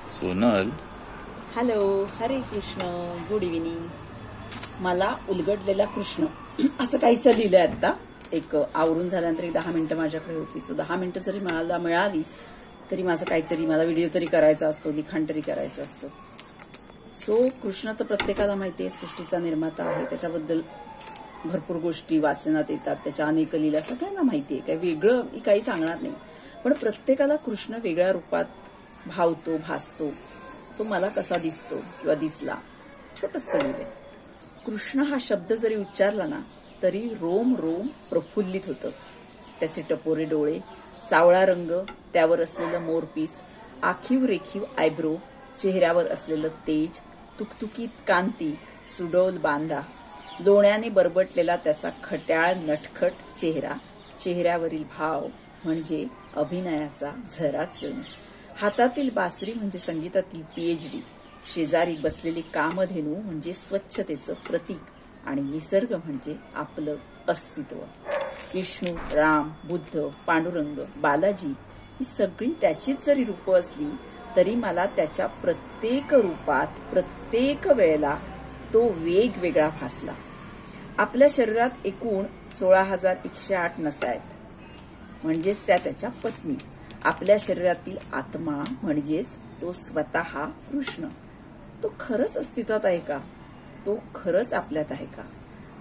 Sonal, hello, हरे Krishna, good evening. मला उलगडलेला कृष्ण असं काहीसं लिहिलंय आता. एक आवरून झाल्यानंतर 10 मिनिटं माझ्याकडे होती. 10 मिनिटं जरी मिळाली तरी माझं काहीतरी, मला व्हिडिओ तरी करायचा असतो, लिखाण तरी करायचं असतं. कृष्ण तर प्रत्येकाला माहिती आहे, सृष्टीचा निर्माता आहे. त्याच्याबद्दल भरपूर गोष्टी वाचनात येतात, त्याच्या अनेक लीला सगळ्यांना माहिती आहे. काही वेगळं मी काही सांगणार नाही, पण प्रत्येकाला कृष्ण वेगळ्या रूपात भावतो, भासतो. तो मला कसा दिसतो किंवा दिसला, छोटंसं लिहिलंय. कृष्ण हा शब्द जरी उच्चारला ना तरी रोम रोम प्रफुल्लित होतं. त्याचे टपोरे डोळे, सावळा रंग, त्यावर असलेलं मोरपीस, आखीव रेखीव आयब्रो, चेहऱ्यावर असलेलं तेज, तुकतुकीत कांती, सुडौल बांधा, लोण्याने बरबटलेला त्याचा खट्याळ नटखट चेहरा, चेहऱ्यावरील भाव म्हणजे अभिनयाचा झराच, हातातील बासरी म्हणजे संगीतातील PhD, शेजारी बसलेली कामधेनू म्हणजे स्वच्छतेचं प्रतीक आणि निसर्ग म्हणजे आपलं अस्तित्व. विष्णू, राम, बुद्ध, पांडुरंग, बालाजी ही सगळी त्याचीच जरी रूपं असली तरी मला त्याच्या प्रत्येक रूपात प्रत्येक वेळेला तो वेगवेगळा भासला. आपल्या शरीरात एकूण 16,108 नसा आहेत, म्हणजेच त्याच्या पत्नी. आपल्या शरीरातील आत्मा म्हणजेच तो स्वतः कृष्ण. तो खरंच अस्तित्वात आहे का? तो खरंच आपल्यात आहे का?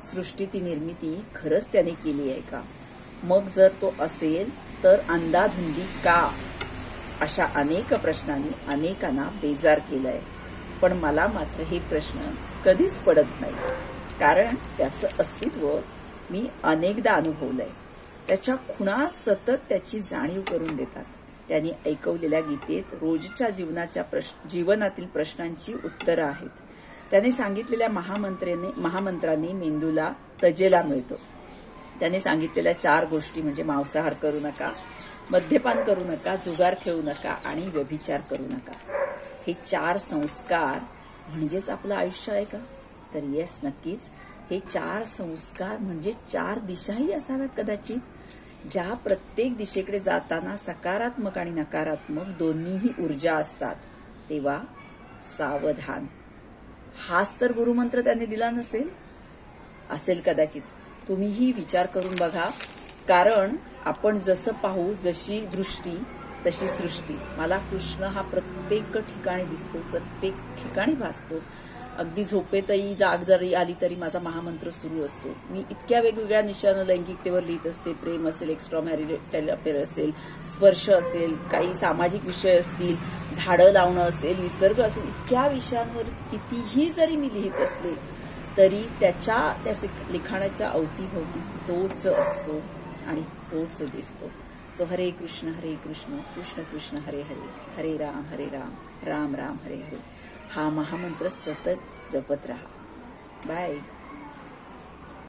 सृष्टीची निर्मिती खरंच त्याने केली आहे का? मग जर तो असेल तर अंधाधुंदी का? अशा अनेक प्रश्नांनी अनेकांना बेजार केलंय. पण मला मात्र हे प्रश्न कधीच पडत नाही, कारण त्याचं अस्तित्व मी अनेकदा अनुभवलंय. त्याच्या खुणा सतत त्याची जाणीव करून देतात. त्यांनी ऐकवलेल्या गीतेत रोजच्या जीवनातील प्रश्नांची उत्तरं आहेत. त्याने सांगितलेल्या महामंत्राने मेंदूला तजेला मिळतो. त्याने सांगितलेल्या 4 गोष्टी म्हणजे मांसाहार करू नका, मद्यपान करू नका, जुगार खेळू नका आणि व्यभिचार करू नका. हे 4 संस्कार म्हणजेच आपलं आयुष्य आहे का? तर येस, नक्कीच. हे 4 संस्कार म्हणजे 4 दिशाही असाव्यात कदाचित, ज्या प्रत्येक दिशेकडे जाताना सकारात्मक आणि नकारात्मक दोन्हीही ऊर्जा असतात. तेव्हा सावधान. हाच तर गुरुमंत्र त्याने दिला नसेल? असेल कदाचित. तुम्हीही विचार करून बघा, कारण आपण जसं पाहू, जशी दृष्टी तशी सृष्टी. मला कृष्ण हा प्रत्येक ठिकाणी दिसतो, प्रत्येक ठिकाणी भासतो. अगदी झोपेतही जाग जरी आली तरी माझा महामंत्र सुरू असतो. मी इतक्या वेगवेगळ्या निशानं लैंगिकतेवर लिहित असते. प्रेम असेल, एक्स्ट्रा मॅरिटल अफेअर असेल, स्पर्श असेल, काही सामाजिक विषय असतील, झाडं लावणं असेल, निसर्ग असेल, इतक्या विषयांवर कितीही जरी मी लिहित असले तरी त्या लिखाणाच्या अवतीभोवती तोच असतो आणि तोच दिसतो. हरे कृष्ण कृष्ण कृष्ण हरे हरे, हरे राम राम राम हरे हरे. हा महामंत्र सतत जपत राहा. बाय.